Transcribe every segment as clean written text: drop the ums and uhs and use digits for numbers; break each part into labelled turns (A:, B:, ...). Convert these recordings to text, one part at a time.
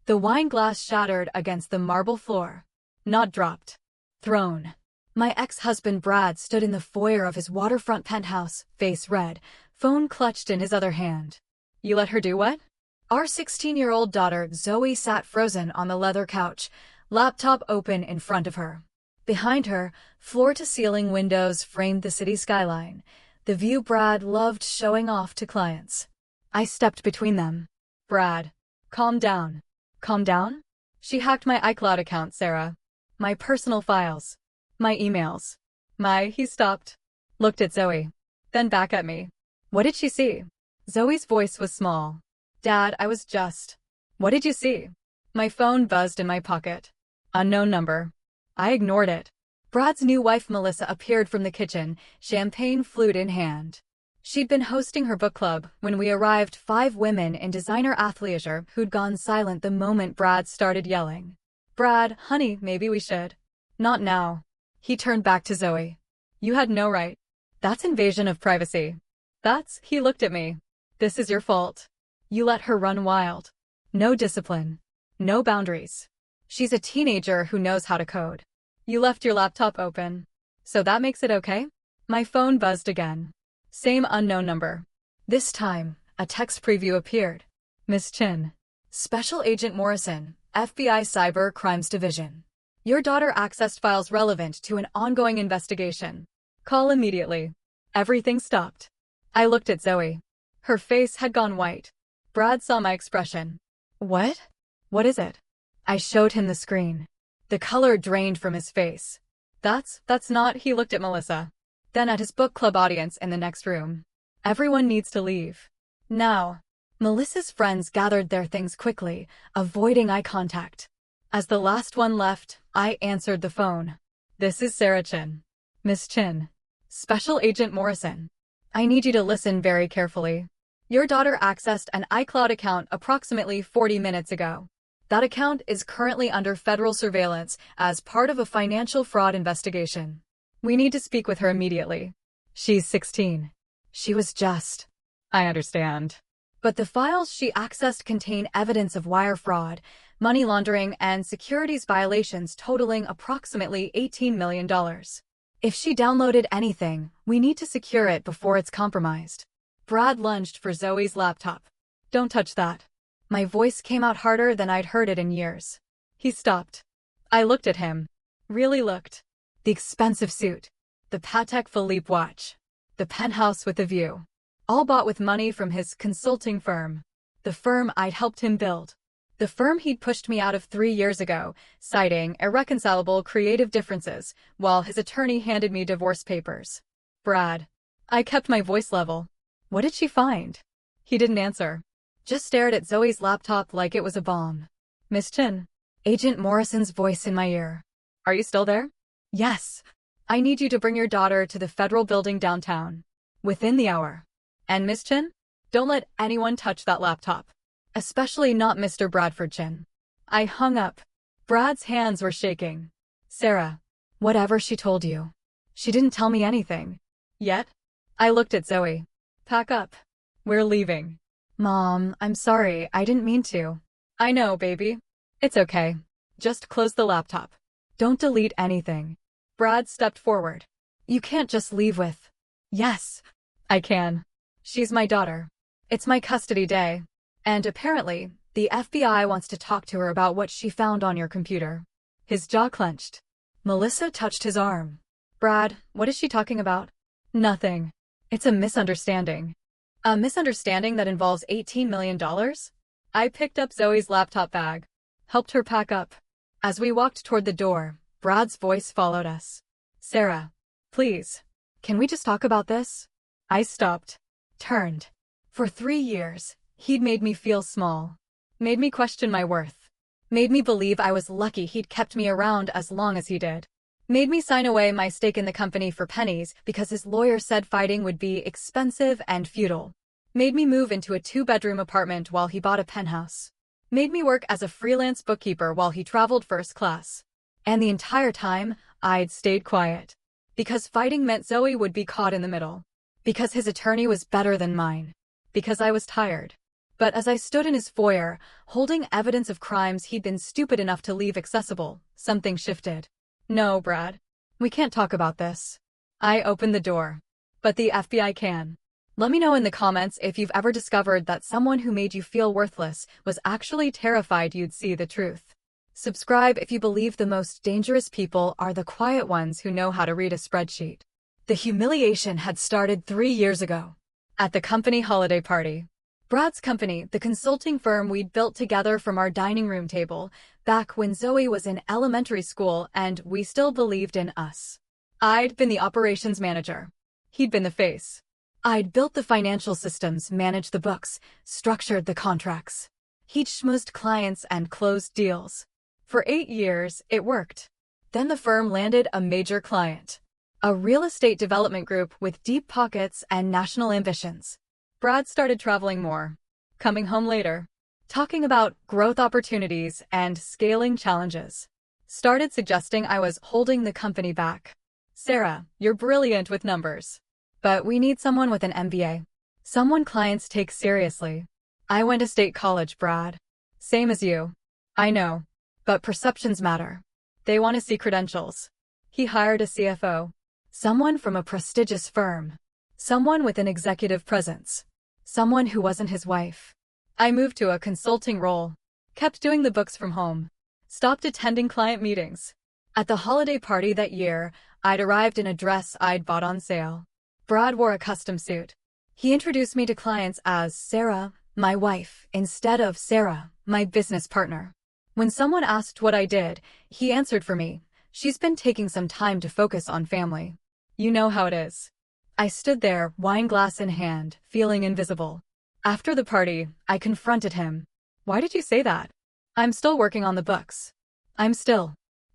A: The wine glass shattered against the marble floor. Not dropped. Thrown. My ex-husband Brad stood in the foyer of his waterfront penthouse, face red, phone clutched in his other hand. You let her do what? Our 16-year-old daughter Zoe sat frozen on the leather couch, laptop open in front of her. Behind her, floor-to-ceiling windows framed the city skyline, the view Brad loved showing off to clients. I stepped between them. Brad, calm down. Calm down? She hacked my iCloud account, Sarah. My personal files. My emails. He stopped. Looked at Zoe. Then back at me. What did she see? Zoe's voice was small. Dad, I was just. What did you see? My phone buzzed in my pocket. Unknown number. I ignored it. Brad's new wife Melissa appeared from the kitchen, champagne flute in hand. She'd been hosting her book club when we arrived, 5 women in designer athleisure who'd gone silent the moment Brad started yelling. Brad, honey, maybe we should. Not now. He turned back to Zoe. You had no right. That's invasion of privacy. He looked at me. This is your fault. You let her run wild. No discipline. No boundaries. She's a teenager who knows how to code. You left your laptop open. So that makes it okay? My phone buzzed again. Same unknown number. This time, a text preview appeared. Miss Chin. Special Agent Morrison, FBI Cyber Crimes Division. Your daughter accessed files relevant to an ongoing investigation. Call immediately. Everything stopped. I looked at Zoe. Her face had gone white. Brad saw my expression. What? What is it? I showed him the screen. The color drained from his face. That's not. He looked at Melissa. Then at his book club audience in the next room. Everyone needs to leave. Now. Melissa's friends gathered their things quickly, avoiding eye contact. As the last one left, I answered the phone. This is Sarah Chin. Miss Chin. Special Agent Morrison. I need you to listen very carefully. Your daughter accessed an iCloud account approximately 40 minutes ago. That account is currently under federal surveillance as part of a financial fraud investigation. We need to speak with her immediately. She's 16. She was just. I understand. But the files she accessed contain evidence of wire fraud, money laundering, and securities violations totaling approximately $18 million. If she downloaded anything, we need to secure it before it's compromised. Brad lunged for Zoe's laptop. Don't touch that. My voice came out harder than I'd heard it in years. He stopped. I looked at him. Really looked. The expensive suit. The Patek Philippe watch. The penthouse with the view. All bought with money from his consulting firm. The firm I'd helped him build. The firm he'd pushed me out of 3 years ago, citing irreconcilable creative differences, while his attorney handed me divorce papers. Brad. I kept my voice level. What did she find? He didn't answer. Just stared at Zoe's laptop like it was a bomb. Miss Chin. Agent Morrison's voice in my ear. Are you still there? Yes. I need you to bring your daughter to the federal building downtown. Within the hour. And Miss Chin? Don't let anyone touch that laptop. Especially not Mr. Bradford Chin. I hung up. Brad's hands were shaking. Sarah. Whatever she told you. She didn't tell me anything. Yet? I looked at Zoe. Pack up. We're leaving. Mom, I'm sorry, I didn't mean to. I know, baby. It's okay. Just close the laptop. Don't delete anything. Brad stepped forward. You can't just leave with. Yes. I can. She's my daughter. It's my custody day. And apparently, the FBI wants to talk to her about what she found on your computer. His jaw clenched. Melissa touched his arm. Brad, what is she talking about? Nothing. It's a misunderstanding. A misunderstanding that involves $18 million? I picked up Zoe's laptop bag. Helped her pack up. As we walked toward the door, Brad's voice followed us. Sarah. Please. Can we just talk about this? I stopped. Turned. For 3 years, he'd made me feel small. Made me question my worth. Made me believe I was lucky he'd kept me around as long as he did. Made me sign away my stake in the company for pennies because his lawyer said fighting would be expensive and futile. Made me move into a 2-bedroom apartment while he bought a penthouse. Made me work as a freelance bookkeeper while he traveled first class. And the entire time, I'd stayed quiet. Because fighting meant Zoe would be caught in the middle. Because his attorney was better than mine. Because I was tired. But as I stood in his foyer, holding evidence of crimes he'd been stupid enough to leave accessible, something shifted. No, Brad. We can't talk about this. I opened the door. But the FBI can. Let me know in the comments if you've ever discovered that someone who made you feel worthless was actually terrified you'd see the truth. Subscribe if you believe the most dangerous people are the quiet ones who know how to read a spreadsheet. The humiliation had started 3 years ago. At the company holiday party. Brad's company, the consulting firm we'd built together from our dining room table, back when Zoe was in elementary school and we still believed in us. I'd been the operations manager. He'd been the face. I'd built the financial systems, managed the books, structured the contracts. He'd schmoozed clients and closed deals. For 8 years, it worked. Then the firm landed a major client. A real estate development group with deep pockets and national ambitions. Brad started traveling more. Coming home later. Talking about growth opportunities and scaling challenges. Started suggesting I was holding the company back. Sarah, you're brilliant with numbers. But we need someone with an MBA. Someone clients take seriously. I went to state college, Brad. Same as you. I know. But perceptions matter. They want to see credentials. He hired a CFO. Someone from a prestigious firm. Someone with an executive presence. Someone who wasn't his wife. I moved to a consulting role. Kept doing the books from home. Stopped attending client meetings. At the holiday party that year, I'd arrived in a dress I'd bought on sale. Brad wore a custom suit. He introduced me to clients as Sarah, my wife, instead of Sarah, my business partner. When someone asked what I did, he answered for me. She's been taking some time to focus on family. You know how it is. I stood there, wine glass in hand, feeling invisible. After the party, I confronted him. Why did you say that? I'm still working on the books.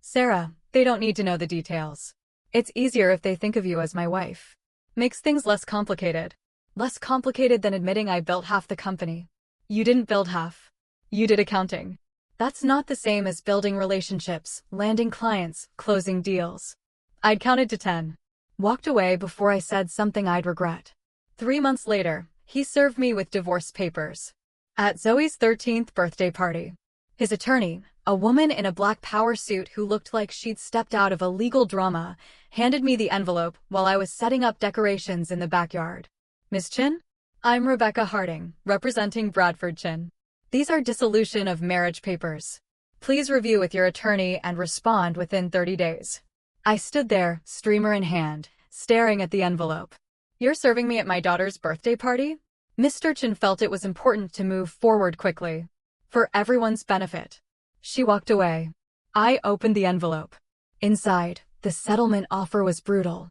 A: Sarah, they don't need to know the details. It's easier if they think of you as my wife. Makes things less complicated. Less complicated than admitting I built half the company. You didn't build half. You did accounting. That's not the same as building relationships, landing clients, closing deals. I'd counted to 10. Walked away before I said something I'd regret. 3 months later, he served me with divorce papers. At Zoe's 13th birthday party. His attorney, a woman in a black power suit who looked like she'd stepped out of a legal drama, handed me the envelope while I was setting up decorations in the backyard. Miss Chin? I'm Rebecca Harding, representing Bradford Chin. These are dissolution of marriage papers. Please review with your attorney and respond within 30 days. I stood there, streamer in hand, staring at the envelope. You're serving me at my daughter's birthday party? Mr. Chin felt it was important to move forward quickly. For everyone's benefit. She walked away. I opened the envelope. Inside, the settlement offer was brutal.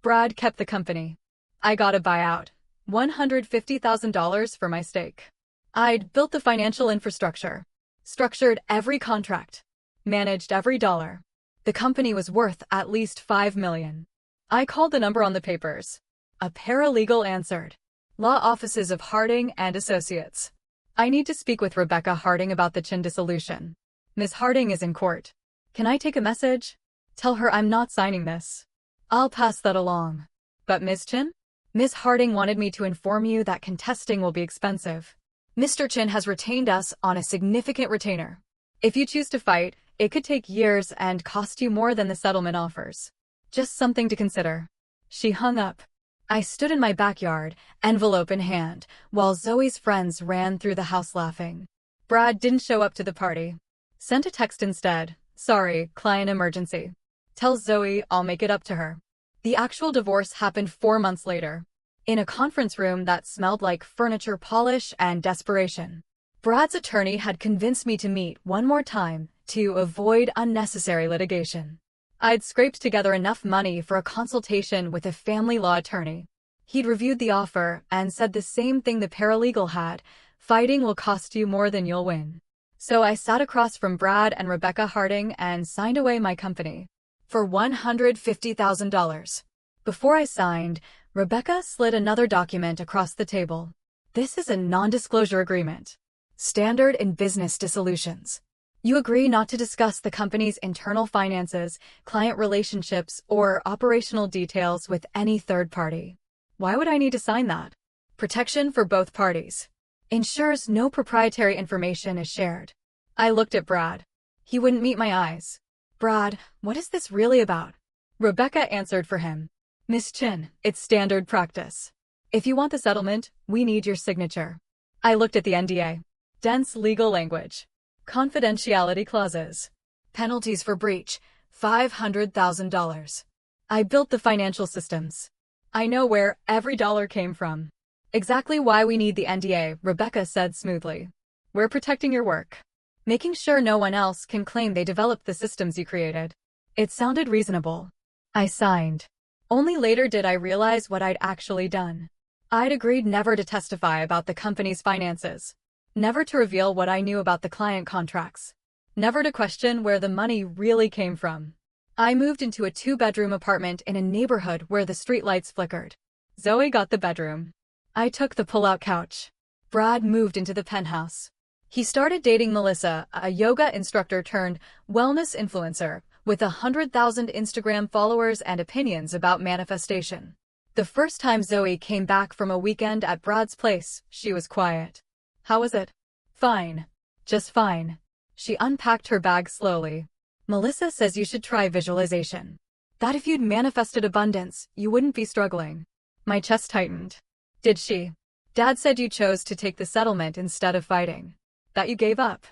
A: Brad kept the company. I got a buyout. $150,000 for my stake. I'd built the financial infrastructure. Structured every contract. Managed every dollar. The company was worth at least $5 million. I called the number on the papers. A paralegal answered. Law offices of Harding and Associates. I need to speak with Rebecca Harding about the Chin dissolution. Ms. Harding is in court. Can I take a message? Tell her I'm not signing this. I'll pass that along. But Ms. Chin? Ms. Harding wanted me to inform you that contesting will be expensive. Mr. Chin has retained us on a significant retainer. If you choose to fight, it could take years and cost you more than the settlement offers. Just something to consider. She hung up. I stood in my backyard, envelope in hand, while Zoe's friends ran through the house laughing. Brad didn't show up to the party. Sent a text instead. Sorry, client emergency. Tell Zoe I'll make it up to her. The actual divorce happened 4 months later. In a conference room that smelled like furniture polish and desperation. Brad's attorney had convinced me to meet one more time to avoid unnecessary litigation. I'd scraped together enough money for a consultation with a family law attorney. He'd reviewed the offer and said the same thing the paralegal had, fighting will cost you more than you'll win. So I sat across from Brad and Rebecca Harding and signed away my company. For $150,000. Before I signed, Rebecca slid another document across the table. This is a non-disclosure agreement. Standard in business dissolutions. You agree not to discuss the company's internal finances, client relationships, or operational details with any third party. Why would I need to sign that? Protection for both parties. Ensures no proprietary information is shared. I looked at Brad. He wouldn't meet my eyes. Brad, what is this really about? Rebecca answered for him. Miss Chin, it's standard practice. If you want the settlement, we need your signature. I looked at the NDA. Dense legal language. Confidentiality clauses. Penalties for breach, $500,000. I built the financial systems. I know where every dollar came from. Exactly why we need the NDA, Rebecca said smoothly. We're protecting your work. Making sure no one else can claim they developed the systems you created. It sounded reasonable. I signed. Only later did I realize what I'd actually done. I'd agreed never to testify about the company's finances. Never to reveal what I knew about the client contracts. Never to question where the money really came from. I moved into a 2-bedroom apartment in a neighborhood where the streetlights flickered. Zoe got the bedroom. I took the pull-out couch. Brad moved into the penthouse. He started dating Melissa, a yoga instructor turned wellness influencer, with 100,000 Instagram followers and opinions about manifestation. The first time Zoe came back from a weekend at Brad's place, she was quiet. How was it? Fine. Just fine. She unpacked her bag slowly. Melissa says you should try visualization. That if you'd manifested abundance, you wouldn't be struggling. My chest tightened. Did she? Dad said you chose to take the settlement instead of fighting. That you gave up.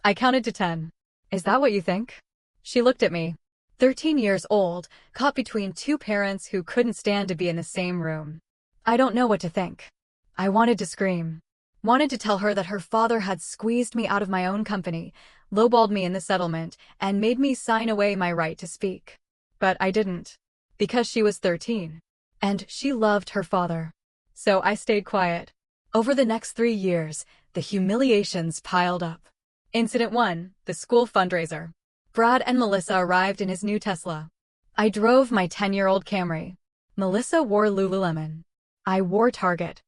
A: I counted to 10. Is that what you think? She looked at me. 13 years old, caught between two parents who couldn't stand to be in the same room. I don't know what to think. I wanted to scream. Wanted to tell her that her father had squeezed me out of my own company, lowballed me in the settlement, and made me sign away my right to speak. But I didn't. Because she was 13. And she loved her father. So I stayed quiet. Over the next 3 years, the humiliations piled up. Incident 1, the school fundraiser. Brad and Melissa arrived in his new Tesla. I drove my 10-year-old Camry. Melissa wore Lululemon. I wore Target.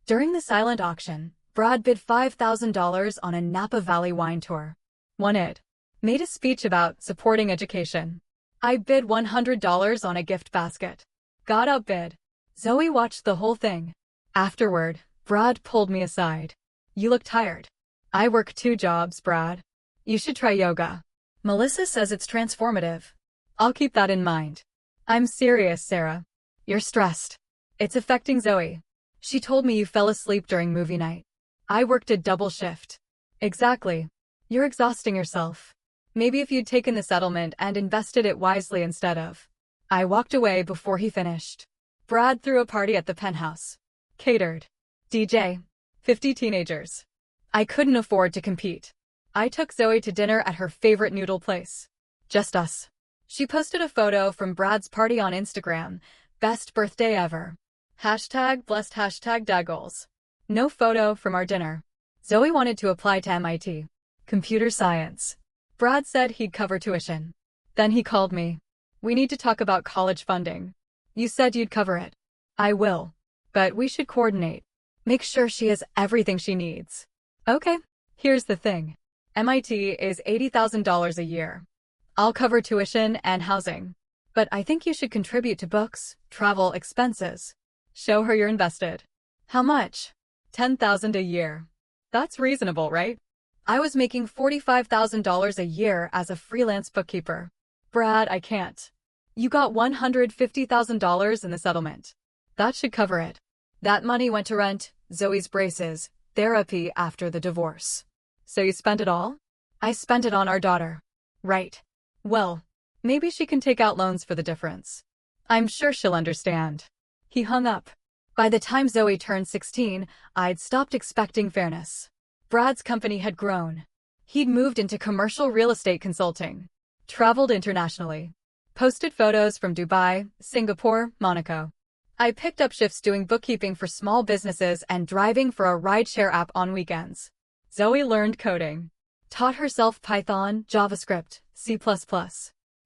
A: During the silent auction, Brad bid $5,000 on a Napa Valley wine tour. Won it. Made a speech about supporting education. I bid $100 on a gift basket. Got outbid. Zoe watched the whole thing. Afterward, Brad pulled me aside. You look tired. I work 2 jobs, Brad. You should try yoga. Melissa says it's transformative. I'll keep that in mind. I'm serious, Sarah. You're stressed. It's affecting Zoe. She told me you fell asleep during movie night. I worked a double shift. Exactly. You're exhausting yourself. Maybe if you'd taken the settlement and invested it wisely instead of. I walked away before he finished. Brad threw a party at the penthouse. Catered. DJ. 50 teenagers. I couldn't afford to compete. I took Zoe to dinner at her favorite noodle place. Just us. She posted a photo from Brad's party on Instagram. Best birthday ever. #blessed #dad-goals. No photo from our dinner. Zoe wanted to apply to MIT. Computer science. Brad said he'd cover tuition. Then he called me. We need to talk about college funding. You said you'd cover it. I will. But we should coordinate. Make sure she has everything she needs. Okay. Here's the thing. MIT is $80,000 a year. I'll cover tuition and housing. But I think you should contribute to books, travel expenses. Show her you're invested. How much? $10,000 a year. That's reasonable, right? I was making $45,000 a year as a freelance bookkeeper. Brad, I can't. You got $150,000 in the settlement. That should cover it. That money went to rent, Zoe's braces, therapy after the divorce. So you spent it all? I spent it on our daughter. Right. Well, maybe she can take out loans for the difference. I'm sure she'll understand. He hung up. By the time Zoe turned 16, I'd stopped expecting fairness. Brad's company had grown. He'd moved into commercial real estate consulting. Traveled internationally. Posted photos from Dubai, Singapore, Monaco. I picked up shifts doing bookkeeping for small businesses and driving for a rideshare app on weekends. Zoe learned coding. Taught herself Python, JavaScript, C++.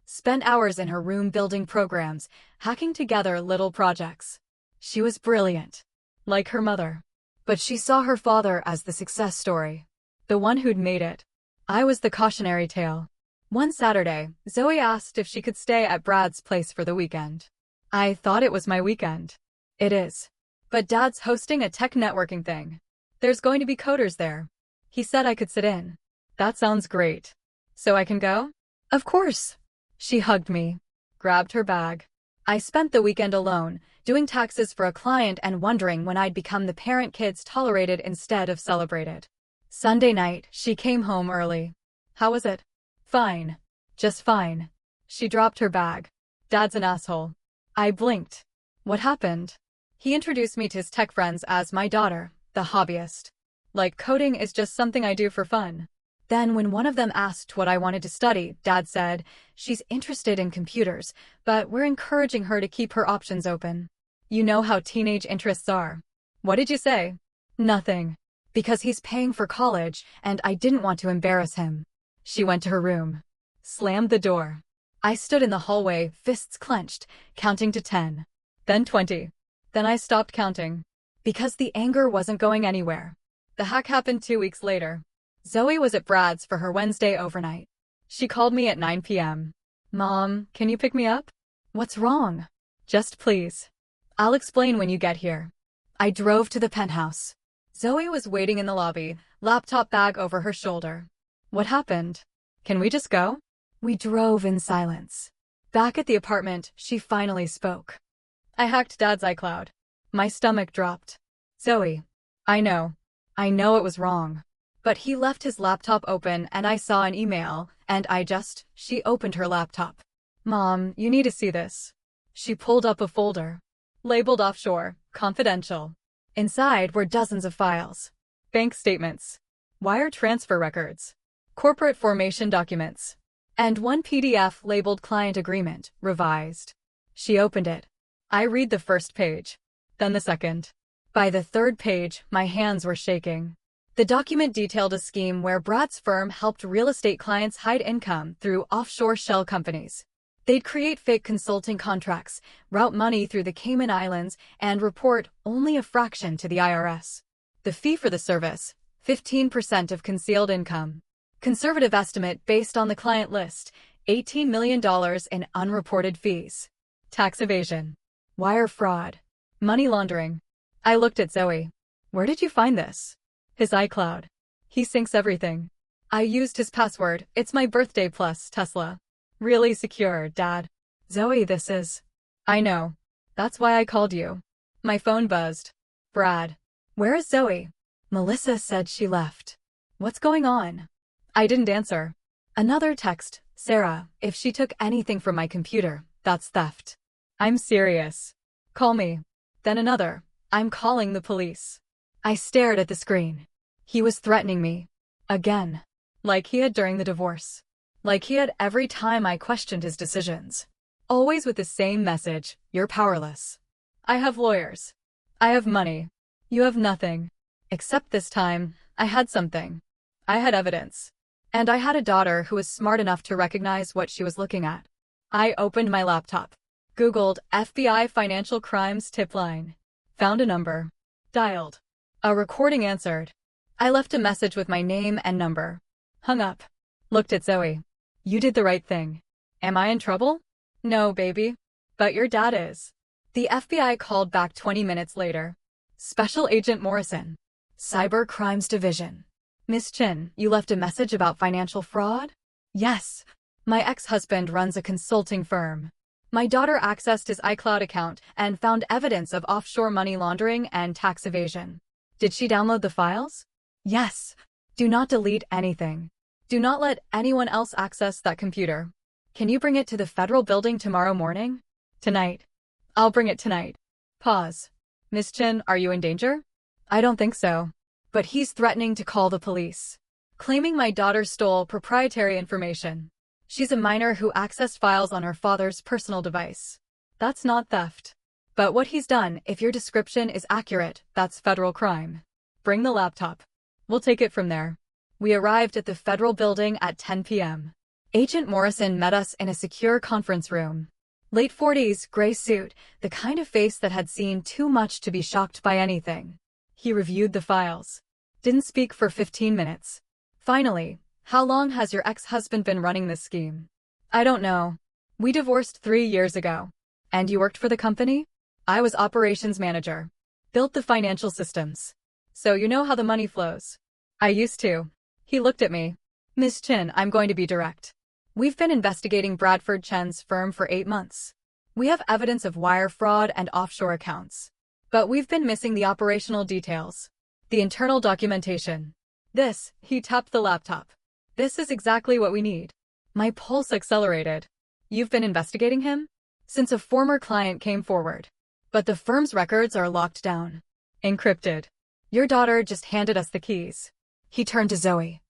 A: Spent hours in her room building programs, hacking together little projects. She was brilliant. Like her mother. But she saw her father as the success story. The one who'd made it. I was the cautionary tale. One Saturday, Zoe asked if she could stay at Brad's place for the weekend. I thought it was my weekend. It is. But Dad's hosting a tech networking thing. There's going to be coders there. He said I could sit in. That sounds great. So I can go? Of course. She hugged me, grabbed her bag. I spent the weekend alone, doing taxes for a client and wondering when I'd become the parent kids tolerated instead of celebrated. Sunday night, she came home early. How was it? Fine. Just fine. She dropped her bag. Dad's an asshole. I blinked. What happened? He introduced me to his tech friends as my daughter, the hobbyist. Like coding is just something I do for fun. Then when one of them asked what I wanted to study, Dad said, she's interested in computers, but we're encouraging her to keep her options open. You know how teenage interests are. What did you say? Nothing. Because he's paying for college, and I didn't want to embarrass him. She went to her room. Slammed the door. I stood in the hallway, fists clenched, counting to 10. Then 20. Then I stopped counting. Because the anger wasn't going anywhere. The hack happened 2 weeks later. Zoe was at Brad's for her Wednesday overnight. She called me at 9 p.m. Mom, can you pick me up? What's wrong? Just please. I'll explain when you get here. I drove to the penthouse. Zoe was waiting in the lobby, laptop bag over her shoulder. What happened? Can we just go? We drove in silence. Back at the apartment, she finally spoke. I hacked Dad's iCloud. My stomach dropped. Zoe. I know it was wrong. But he left his laptop open and I saw an email, and she opened her laptop. Mom, you need to see this. She pulled up a folder. Labeled offshore, confidential. Inside were dozens of files. Bank statements. Wire transfer records. Corporate formation documents. And one PDF labeled client agreement, revised. She opened it. I read the first page. Then the second. By the third page, my hands were shaking. The document detailed a scheme where Brad's firm helped real estate clients hide income through offshore shell companies. They'd create fake consulting contracts, route money through the Cayman Islands, and report only a fraction to the IRS. The fee for the service, 15% of concealed income. Conservative estimate based on the client list, $18 million in unreported fees. Tax evasion. Wire fraud. Money laundering. I looked at Zoe. Where did you find this? His iCloud. He syncs everything. I used his password. It's my birthday plus Tesla. Really secure, Dad. Zoe, this is... I know. That's why I called you. My phone buzzed. Brad. Where is Zoe? Melissa said she left. What's going on? I didn't answer. Another text. Sarah, if she took anything from my computer, that's theft. I'm serious. Call me. Then another. I'm calling the police. I stared at the screen. He was threatening me. Again. Like he had during the divorce. Like he had every time I questioned his decisions. Always with the same message, you're powerless. I have lawyers. I have money. You have nothing. Except this time, I had something. I had evidence. And I had a daughter who was smart enough to recognize what she was looking at. I opened my laptop. Googled FBI financial crimes tip line. Found a number. Dialed. A recording answered. I left a message with my name and number. Hung up. Looked at Zoe. You did the right thing. Am I in trouble? No, baby. But your dad is. The FBI called back 20 minutes later. Special Agent Morrison. Cyber Crimes Division. Miss Chin, you left a message about financial fraud? Yes. My ex-husband runs a consulting firm. My daughter accessed his iCloud account and found evidence of offshore money laundering and tax evasion. Did she download the files? Yes. Do not delete anything. Do not let anyone else access that computer. Can you bring it to the federal building tomorrow morning? Tonight. I'll bring it tonight. Pause. Miss Chin, are you in danger? I don't think so. But he's threatening to call the police. Claiming my daughter stole proprietary information. She's a minor who accessed files on her father's personal device. That's not theft. But what he's done, if your description is accurate, that's federal crime. Bring the laptop. We'll take it from there. We arrived at the federal building at 10 p.m. Agent Morrison met us in a secure conference room. Late 40s, gray suit, the kind of face that had seen too much to be shocked by anything. He reviewed the files. Didn't speak for 15 minutes. Finally, how long has your ex-husband been running this scheme? I don't know. We divorced 3 years ago. And you worked for the company? I was operations manager. Built the financial systems. So you know how the money flows. I used to. He looked at me. Miss Chin, I'm going to be direct. We've been investigating Bradford Chen's firm for 8 months. We have evidence of wire fraud and offshore accounts. But we've been missing the operational details. The internal documentation. He tapped the laptop. This is exactly what we need. My pulse accelerated. You've been investigating him? Since a former client came forward. But the firm's records are locked down. Encrypted. Your daughter just handed us the keys. He turned to Zoe.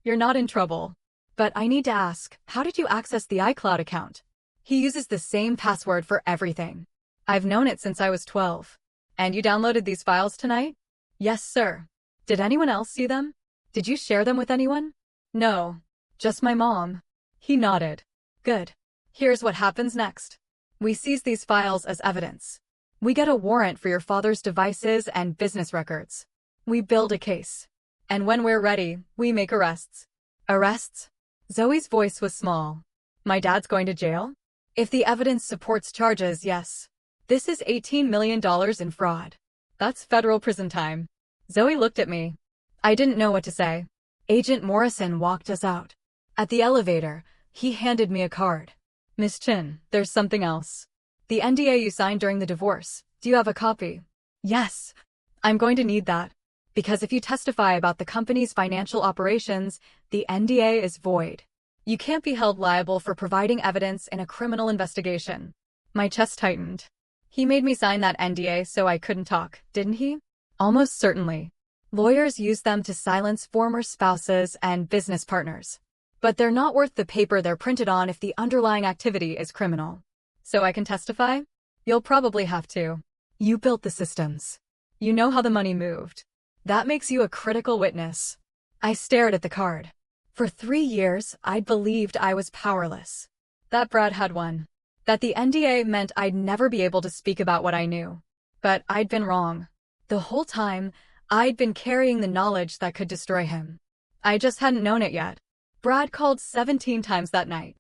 A: You're not in trouble. But I need to ask, how did you access the iCloud account? He uses the same password for everything. I've known it since I was 12. And you downloaded these files tonight? Yes, sir. Did anyone else see them? Did you share them with anyone? No. Just my mom. He nodded. Good. Here's what happens next. We seize these files as evidence. We get a warrant for your father's devices and business records. We build a case. And when we're ready, we make arrests. Arrests? Zoe's voice was small. My dad's going to jail? If the evidence supports charges, yes. This is $18 million in fraud. That's federal prison time. Zoe looked at me. I didn't know what to say. Agent Morrison walked us out. At the elevator, he handed me a card. Miss Chin, there's something else. The NDA you signed during the divorce. Do you have a copy? Yes. I'm going to need that. Because if you testify about the company's financial operations, the NDA is void. You can't be held liable for providing evidence in a criminal investigation. My chest tightened. He made me sign that NDA so I couldn't talk, didn't he? Almost certainly. Lawyers use them to silence former spouses and business partners. But they're not worth the paper they're printed on if the underlying activity is criminal. So I can testify? You'll probably have to. You built the systems. You know how the money moved. That makes you a critical witness. I stared at the card. For 3 years, I'd believed I was powerless. That Brad had won. That the NDA meant I'd never be able to speak about what I knew. But I'd been wrong. The whole time, I'd been carrying the knowledge that could destroy him. I just hadn't known it yet. Brad called 17 times that night.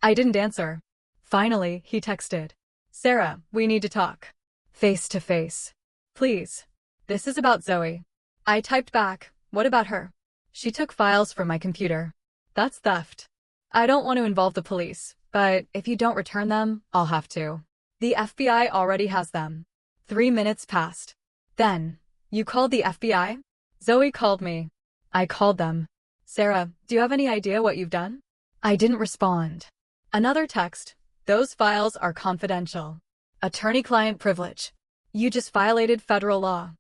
A: I didn't answer. Finally, he texted. Sarah, we need to talk. Face to face. Please. This is about Zoe. I typed back, what about her? She took files from my computer. That's theft. I don't want to involve the police, but if you don't return them, I'll have to. The FBI already has them. 3 minutes passed. Then, you called the FBI? Zoe called me. I called them. Sarah, do you have any idea what you've done? I didn't respond. Another text. Those files are confidential. Attorney-client privilege. You just violated federal law.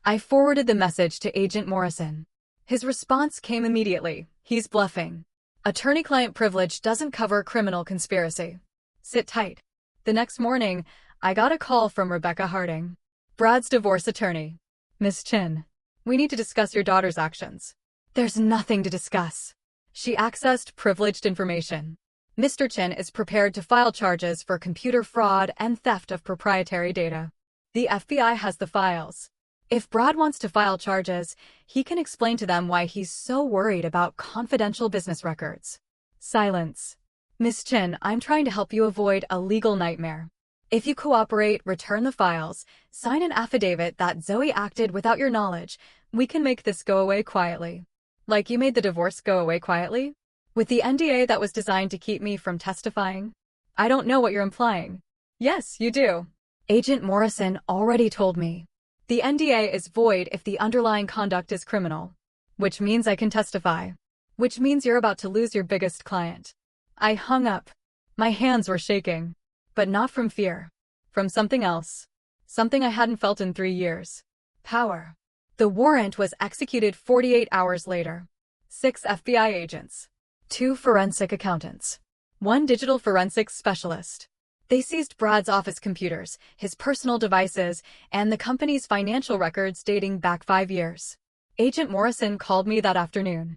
A: I forwarded the message to Agent Morrison. His response came immediately. He's bluffing. Attorney-client privilege doesn't cover criminal conspiracy. Sit tight. The next morning, I got a call from Rebecca Harding, Brad's divorce attorney. Miss Chin, we need to discuss your daughter's actions. There's nothing to discuss. She accessed privileged information. Mr. Chin is prepared to file charges for computer fraud and theft of proprietary data. The FBI has the files. If Brad wants to file charges, he can explain to them why he's so worried about confidential business records. Silence. Miss Chin, I'm trying to help you avoid a legal nightmare. If you cooperate, return the files, sign an affidavit that Zoe acted without your knowledge, we can make this go away quietly. Like you made the divorce go away quietly? With the NDA that was designed to keep me from testifying? I don't know what you're implying. Yes, you do. Agent Morrison already told me. The NDA is void if the underlying conduct is criminal. Which means I can testify. Which means you're about to lose your biggest client. I hung up. My hands were shaking. But not from fear. From something else. Something I hadn't felt in 3 years. Power. The warrant was executed 48 hours later. 6 FBI agents. 2 forensic accountants. 1 digital forensics specialist. They seized Brad's office computers, his personal devices, and the company's financial records dating back 5 years. Agent Morrison called me that afternoon.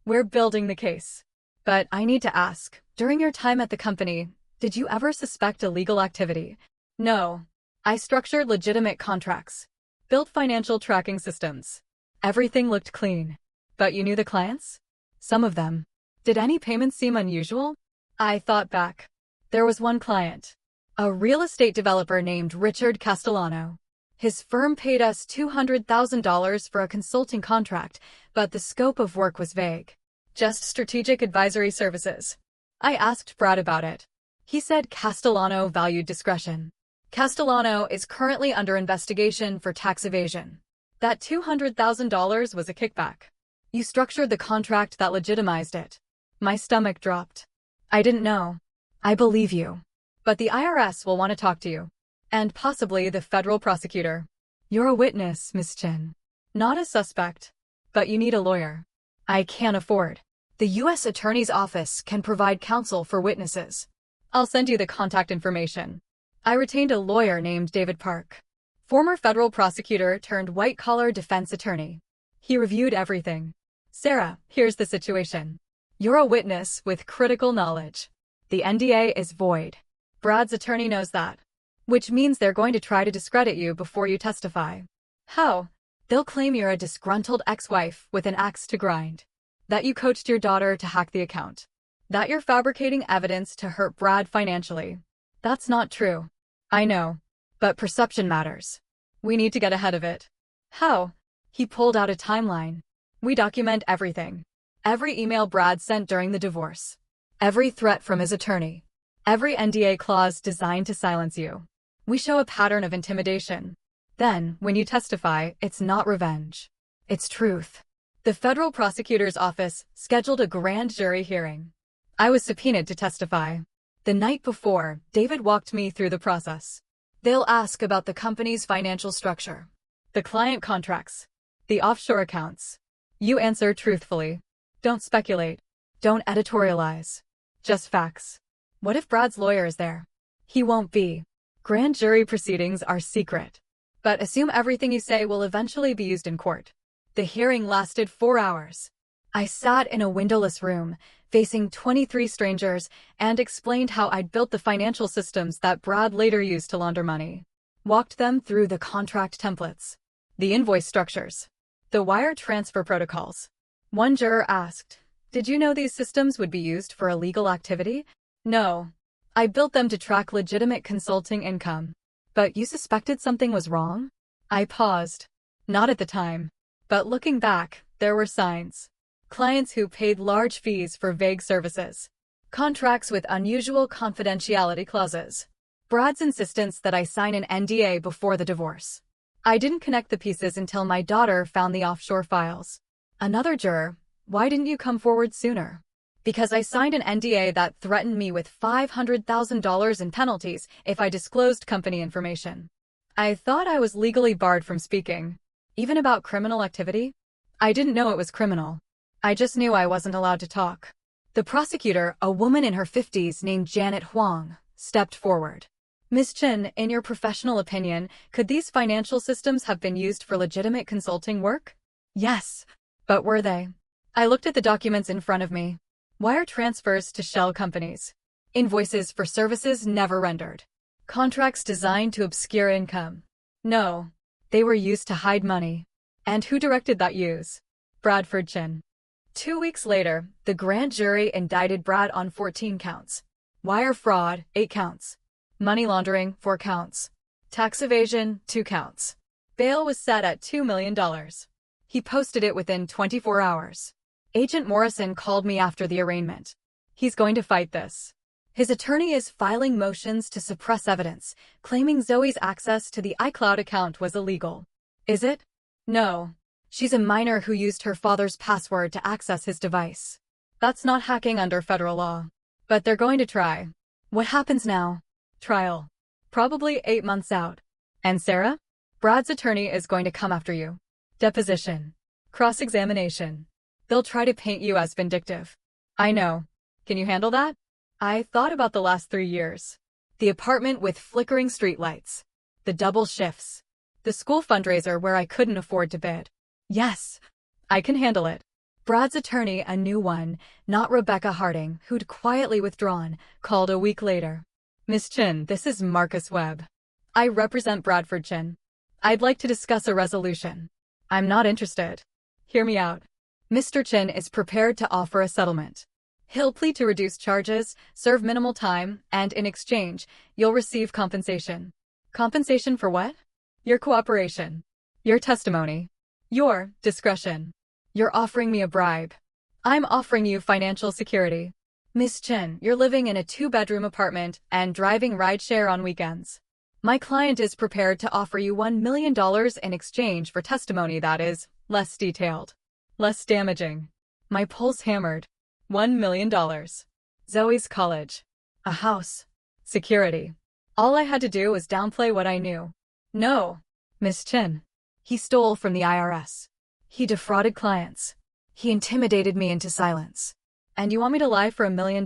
A: We're building the case. But I need to ask, during your time at the company, did you ever suspect illegal activity? No. I structured legitimate contracts. Built financial tracking systems. Everything looked clean. But you knew the clients? Some of them. Did any payments seem unusual? I thought back. There was one client. A real estate developer named Richard Castellano. His firm paid us $200,000 for a consulting contract, but the scope of work was vague. Just strategic advisory services. I asked Brad about it. He said Castellano valued discretion. Castellano is currently under investigation for tax evasion. That $200,000 was a kickback. You structured the contract that legitimized it. My stomach dropped. I didn't know. I believe you. But the IRS will want to talk to you. And possibly the federal prosecutor. You're a witness, Miss Chin. Not a suspect. But you need a lawyer. I can't afford. The U.S. Attorney's Office can provide counsel for witnesses. I'll send you the contact information. I retained a lawyer named David Park. Former federal prosecutor turned white-collar defense attorney. He reviewed everything. Sarah, here's the situation. You're a witness with critical knowledge. The NDA is void. Brad's attorney knows that. Which means they're going to try to discredit you before you testify. How? They'll claim you're a disgruntled ex-wife with an axe to grind. That you coached your daughter to hack the account. That you're fabricating evidence to hurt Brad financially. That's not true. I know. But perception matters. We need to get ahead of it. How? He pulled out a timeline. We document everything. Every email Brad sent during the divorce. Every threat from his attorney. Every NDA clause designed to silence you. We show a pattern of intimidation. Then, when you testify, it's not revenge. It's truth. The federal prosecutor's office scheduled a grand jury hearing. I was subpoenaed to testify. The night before, David walked me through the process. They'll ask about the company's financial structure, the client contracts, the offshore accounts. You answer truthfully. Don't speculate. Don't editorialize. Just facts. What if Brad's lawyer is there? He won't be. Grand jury proceedings are secret. But assume everything you say will eventually be used in court. The hearing lasted 4 hours. I sat in a windowless room, facing 23 strangers, and explained how I'd built the financial systems that Brad later used to launder money. Walked them through the contract templates, the invoice structures, the wire transfer protocols. One juror asked, "Did you know these systems would be used for illegal activity?" No. I built them to track legitimate consulting income. But you suspected something was wrong? I paused. Not at the time. But looking back, there were signs. Clients who paid large fees for vague services. Contracts with unusual confidentiality clauses. Brad's insistence that I sign an NDA before the divorce. I didn't connect the pieces until my daughter found the offshore files. Another juror, "Why didn't you come forward sooner?" Because I signed an NDA that threatened me with $500,000 in penalties if I disclosed company information. I thought I was legally barred from speaking. Even about criminal activity? I didn't know it was criminal. I just knew I wasn't allowed to talk. The prosecutor, a woman in her 50s named Janet Huang, stepped forward. "Ms. Chin, in your professional opinion, could these financial systems have been used for legitimate consulting work?" Yes. But were they? I looked at the documents in front of me. Wire transfers to shell companies. Invoices for services never rendered. Contracts designed to obscure income. No. They were used to hide money. And who directed that use? Bradford Chin. 2 weeks later, the grand jury indicted Brad on 14 counts. Wire fraud, 8 counts. Money laundering, 4 counts. Tax evasion, 2 counts. Bail was set at $2 million. He posted it within 24 hours. Agent Morrison called me after the arraignment. He's going to fight this. His attorney is filing motions to suppress evidence, claiming Zoe's access to the iCloud account was illegal. Is it? No. She's a minor who used her father's password to access his device. That's not hacking under federal law. But they're going to try. What happens now? Trial. Probably 8 months out. And Sarah? Brad's attorney is going to come after you. Deposition. Cross-examination. They'll try to paint you as vindictive. I know. Can you handle that? I thought about the last 3 years. The apartment with flickering streetlights. The double shifts. The school fundraiser where I couldn't afford to bid. Yes. I can handle it. Brad's attorney, a new one, not Rebecca Harding, who'd quietly withdrawn, called a week later. "Miss Chin, this is Marcus Webb. I represent Bradford Chin. I'd like to discuss a resolution." "I'm not interested." "Hear me out. Mr. Chin is prepared to offer a settlement. He'll plead to reduce charges, serve minimal time, and in exchange, you'll receive compensation." "Compensation for what?" Your cooperation. Your testimony. Your discretion. You're offering me a bribe. I'm offering you financial security. Miss Chin, you're living in a 2-bedroom apartment and driving rideshare on weekends. My client is prepared to offer you $1 million in exchange for testimony that is less detailed, less damaging. My pulse hammered. $1 million. Zoe's college. A house. Security. All I had to do was downplay what I knew. No, Miss Chin. He stole from the IRS. He defrauded clients. He intimidated me into silence. And you want me to lie for $1 million?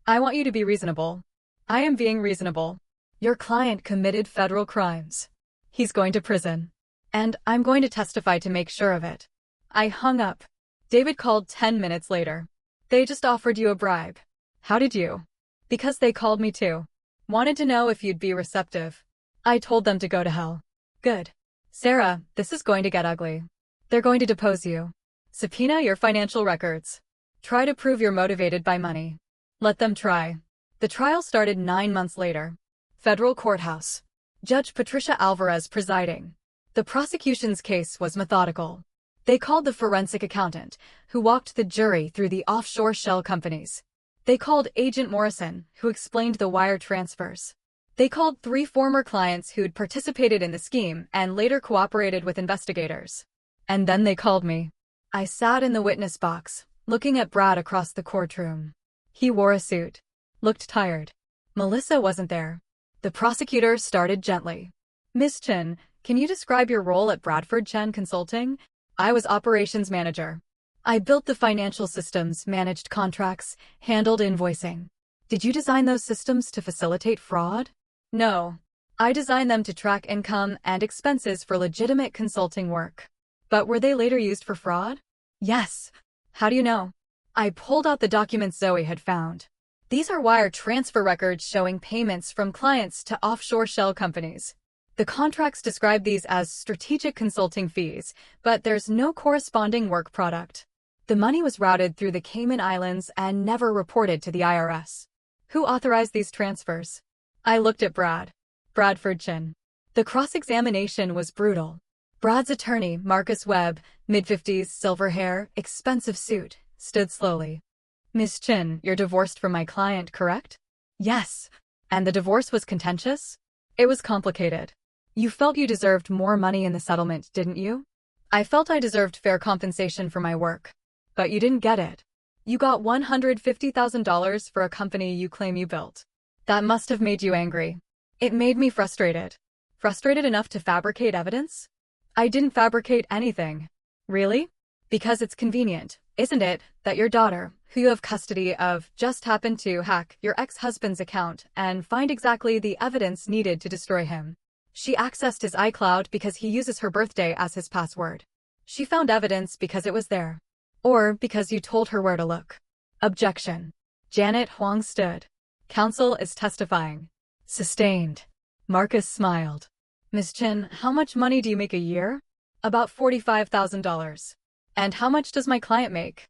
A: I want you to be reasonable. I am being reasonable. Your client committed federal crimes. He's going to prison. And I'm going to testify to make sure of it. I hung up. David called 10 minutes later. They just offered you a bribe. How did you? Because they called me too. Wanted to know if you'd be receptive. I told them to go to hell. Good. Sarah, this is going to get ugly. They're going to depose you. Subpoena your financial records. Try to prove you're motivated by money. Let them try. The trial started 9 months later. Federal courthouse. Judge Patricia Alvarez presiding. The prosecution's case was methodical. They called the forensic accountant, who walked the jury through the offshore shell companies. They called Agent Morrison, who explained the wire transfers. They called 3 former clients who'd participated in the scheme and later cooperated with investigators. And then they called me. I sat in the witness box, looking at Brad across the courtroom. He wore a suit. Looked tired. Melissa wasn't there. The prosecutor started gently. Miss Chin, can you describe your role at Bradford Chen Consulting? I was operations manager. I built the financial systems, managed contracts, handled invoicing. Did you design those systems to facilitate fraud? No. I designed them to track income and expenses for legitimate consulting work. But were they later used for fraud? Yes. How do you know? I pulled out the documents Zoe had found. These are wire transfer records showing payments from clients to offshore shell companies. The contracts describe these as strategic consulting fees, but there's no corresponding work product. The money was routed through the Cayman Islands and never reported to the IRS. Who authorized these transfers? I looked at Brad. Bradford Chin. The cross-examination was brutal. Brad's attorney, Marcus Webb, mid-50s, silver hair, expensive suit, stood slowly. Miss Chin, you're divorced from my client, correct? Yes. And the divorce was contentious? It was complicated. You felt you deserved more money in the settlement, didn't you? I felt I deserved fair compensation for my work. But you didn't get it. You got $150,000 for a company you claim you built. That must have made you angry. It made me frustrated. Frustrated enough to fabricate evidence? I didn't fabricate anything. Really? Because it's convenient, isn't it, that your daughter, who you have custody of, just happened to hack your ex-husband's account and find exactly the evidence needed to destroy him. She accessed his iCloud because he uses her birthday as his password. She found evidence because it was there. Or because you told her where to look. Objection. Janet Huang stood. Counsel is testifying. Sustained. Marcus smiled. Miss Chin, how much money do you make a year? About $45,000. And how much does my client make?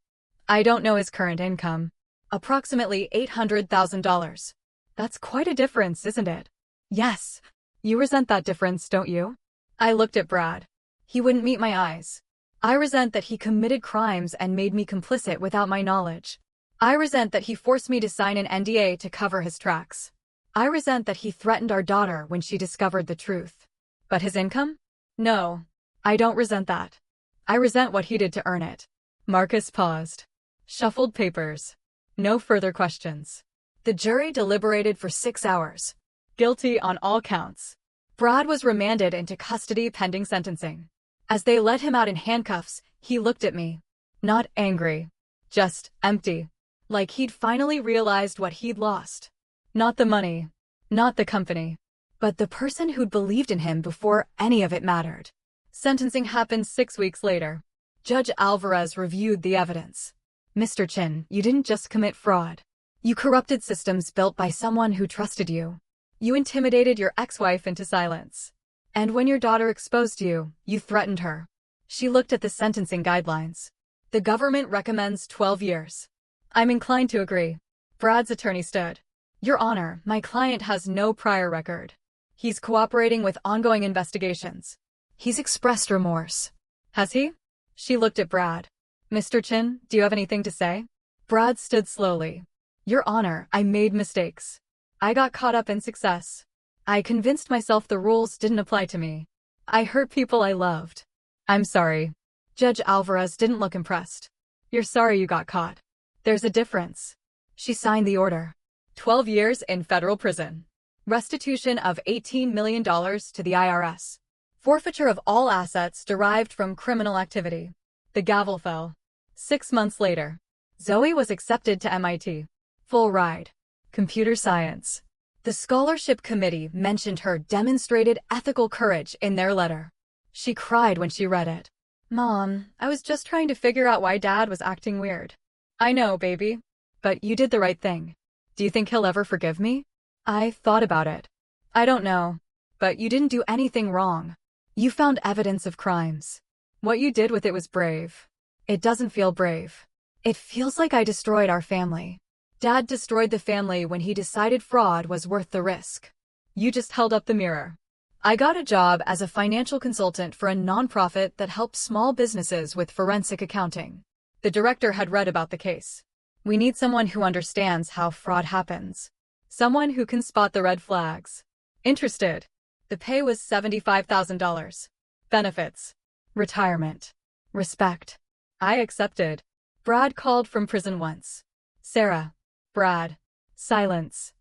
A: I don't know his current income. Approximately $800,000. That's quite a difference, isn't it? Yes. You resent that difference, don't you? I looked at Brad. He wouldn't meet my eyes. I resent that he committed crimes and made me complicit without my knowledge. I resent that he forced me to sign an NDA to cover his tracks. I resent that he threatened our daughter when she discovered the truth. But his income? No. I don't resent that. I resent what he did to earn it. Marcus paused. Shuffled papers. No further questions. The jury deliberated for 6 hours. Guilty on all counts. Brad was remanded into custody pending sentencing. As they let him out in handcuffs, he looked at me. Not angry. Just empty. Like he'd finally realized what he'd lost. Not the money. Not the company. But the person who'd believed in him before any of it mattered. Sentencing happened 6 weeks later. Judge Alvarez reviewed the evidence. Mr. Chin, you didn't just commit fraud. You corrupted systems built by someone who trusted you. You intimidated your ex-wife into silence. And when your daughter exposed you, you threatened her. She looked at the sentencing guidelines. The government recommends 12 years. I'm inclined to agree. Brad's attorney stood. Your Honor, my client has no prior record. He's cooperating with ongoing investigations. He's expressed remorse. Has he? She looked at Brad. Mr. Chin, do you have anything to say? Brad stood slowly. Your Honor, I made mistakes. I got caught up in success. I convinced myself the rules didn't apply to me. I hurt people I loved. I'm sorry. Judge Alvarez didn't look impressed. You're sorry you got caught. There's a difference. She signed the order. 12 years in federal prison. Restitution of $18 million to the IRS. Forfeiture of all assets derived from criminal activity. The gavel fell. 6 months later, Zoe was accepted to MIT. Full ride. Computer science. The scholarship committee mentioned her demonstrated ethical courage in their letter. She cried when she read it. Mom, I was just trying to figure out why Dad was acting weird. I know, baby. But you did the right thing. Do you think he'll ever forgive me? I thought about it. I don't know. But you didn't do anything wrong. You found evidence of crimes. What you did with it was brave. It doesn't feel brave. It feels like I destroyed our family. Dad destroyed the family when he decided fraud was worth the risk. You just held up the mirror. I got a job as a financial consultant for a nonprofit that helps small businesses with forensic accounting. The director had read about the case. We need someone who understands how fraud happens. Someone who can spot the red flags. Interested. The pay was $75,000. Benefits. Retirement. Respect. I accepted. Brad called from prison once. Sarah. Brad. Silence.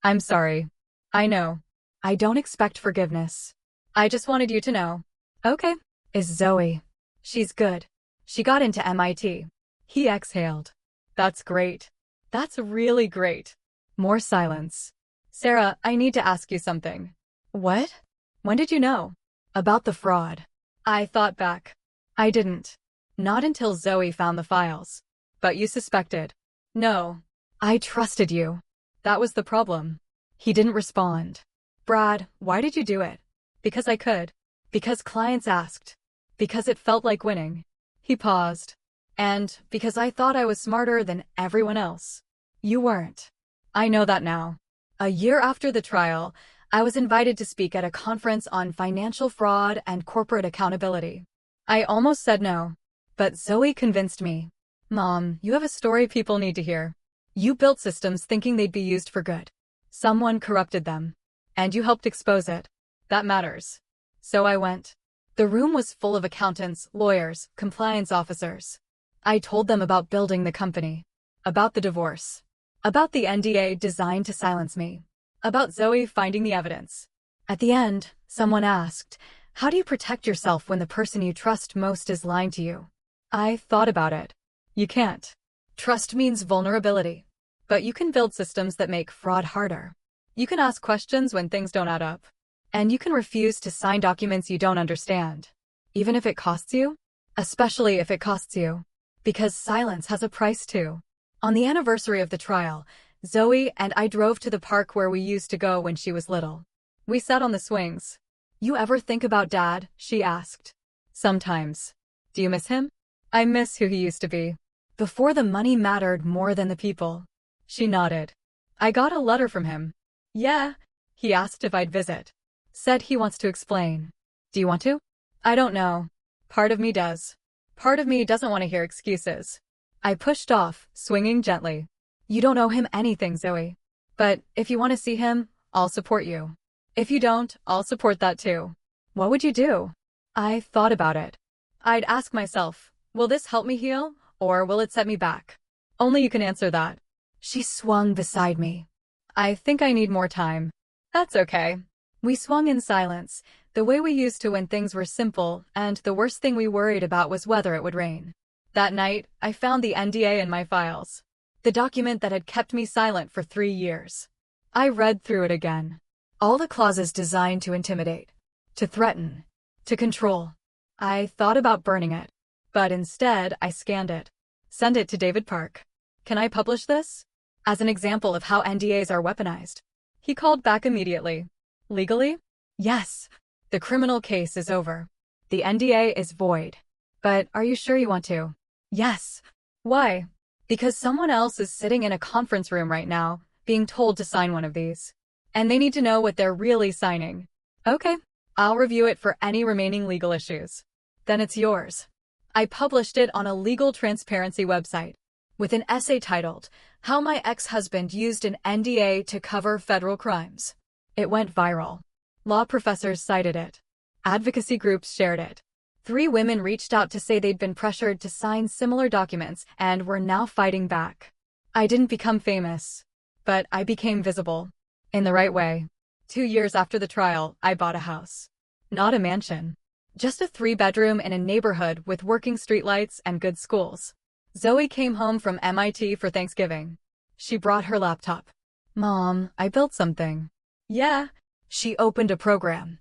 A: I'm sorry. I know. I don't expect forgiveness. I just wanted you to know. Okay. Is Zoe. She's good. She got into MIT. He exhaled. That's great. That's really great. More silence. Sarah, I need to ask you something. What? When did you know? About the fraud. I thought back. I didn't. Not until Zoe found the files. But you suspected. No. I trusted you. That was the problem. He didn't respond. Brad, why did you do it? Because I could. Because clients asked. Because it felt like winning. He paused. And because I thought I was smarter than everyone else. You weren't. I know that now. A year after the trial, I was invited to speak at a conference on financial fraud and corporate accountability. I almost said no. But Zoe convinced me. Mom, you have a story people need to hear. You built systems thinking they'd be used for good. Someone corrupted them. And you helped expose it. That matters. So I went. The room was full of accountants, lawyers, compliance officers. I told them about building the company. About the divorce. About the NDA designed to silence me. About Zoe finding the evidence. At the end, someone asked, how do you protect yourself when the person you trust most is lying to you? I thought about it. You can't. Trust means vulnerability. But you can build systems that make fraud harder. You can ask questions when things don't add up. And you can refuse to sign documents you don't understand. Even if it costs you? Especially if it costs you. Because silence has a price too. On the anniversary of the trial, Zoe and I drove to the park where we used to go when she was little. We sat on the swings. You ever think about Dad? She asked. Sometimes. Do you miss him? I miss who he used to be. Before the money mattered more than the people. She nodded. I got a letter from him. Yeah. He asked if I'd visit. Said he wants to explain. Do you want to? I don't know. Part of me does. Part of me doesn't want to hear excuses. I pushed off, swinging gently. You don't owe him anything, Zoe. But if you want to see him, I'll support you. If you don't, I'll support that too. What would you do? I thought about it. I'd ask myself, will this help me heal, or will it set me back? Only you can answer that. She swung beside me. I think I need more time. That's okay. We swung in silence, the way we used to when things were simple, and the worst thing we worried about was whether it would rain. That night, I found the NDA in my files. The document that had kept me silent for 3 years. I read through it again. All the clauses designed to intimidate, to threaten, to control. I thought about burning it. But instead, I scanned it. Send it to David Park. Can I publish this? As an example of how NDAs are weaponized. He called back immediately. Legally? Yes. The criminal case is over. The NDA is void. But are you sure you want to? Yes. Why? Because someone else is sitting in a conference room right now, being told to sign one of these. And they need to know what they're really signing. Okay, I'll review it for any remaining legal issues. Then it's yours. I published it on a legal transparency website with an essay titled, How My Ex-Husband Used an NDA to Cover Federal Crimes. It went viral. Law professors cited it. Advocacy groups shared it. 3 women reached out to say they'd been pressured to sign similar documents and were now fighting back. I didn't become famous, but I became visible. In the right way. 2 years after the trial, I bought a house. Not a mansion. Just a 3-bedroom in a neighborhood with working streetlights and good schools. Zoe came home from MIT for Thanksgiving. She brought her laptop. Mom, I built something. Yeah. She opened a program.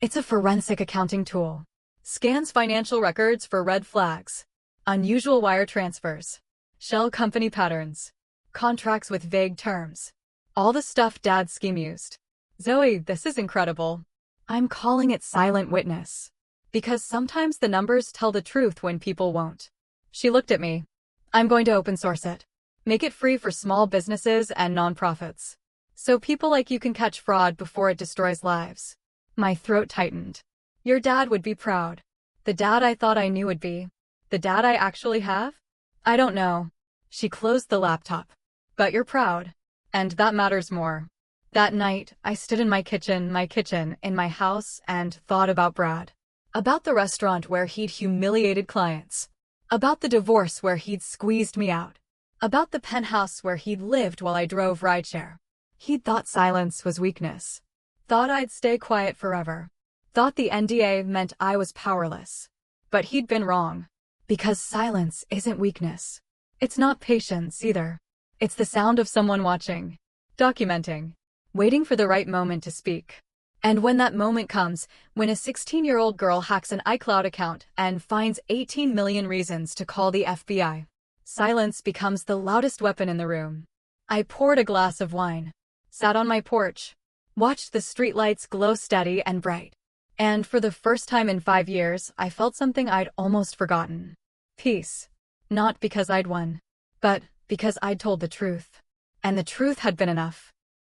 A: It's a forensic accounting tool. Scans financial records for red flags. Unusual wire transfers. Shell company patterns. Contracts with vague terms. All the stuff Dad's scheme used. Zoe, this is incredible. I'm calling it silent witness. Because sometimes the numbers tell the truth when people won't. She looked at me. I'm going to open source it. Make it free for small businesses and nonprofits. So people like you can catch fraud before it destroys lives. My throat tightened. Your dad would be proud. The dad I thought I knew would be. The dad I actually have? I don't know. She closed the laptop. But you're proud. And that matters more. That night, I stood in my kitchen in my house and thought about Brad. About the restaurant where he'd humiliated clients. About the divorce where he'd squeezed me out. About the penthouse where he'd lived while I drove rideshare. He'd thought silence was weakness. Thought I'd stay quiet forever. Thought the NDA meant I was powerless. But he'd been wrong. Because silence isn't weakness. It's not patience either. It's the sound of someone watching. Documenting. Waiting for the right moment to speak. And when that moment comes, when a 16-year-old girl hacks an iCloud account and finds 18 million reasons to call the FBI, silence becomes the loudest weapon in the room. I poured a glass of wine. Sat on my porch. Watched the streetlights glow steady and bright. And for the first time in 5 years, I felt something I'd almost forgotten. Peace. Not because I'd won, but because I'd told the truth. And the truth had been enough.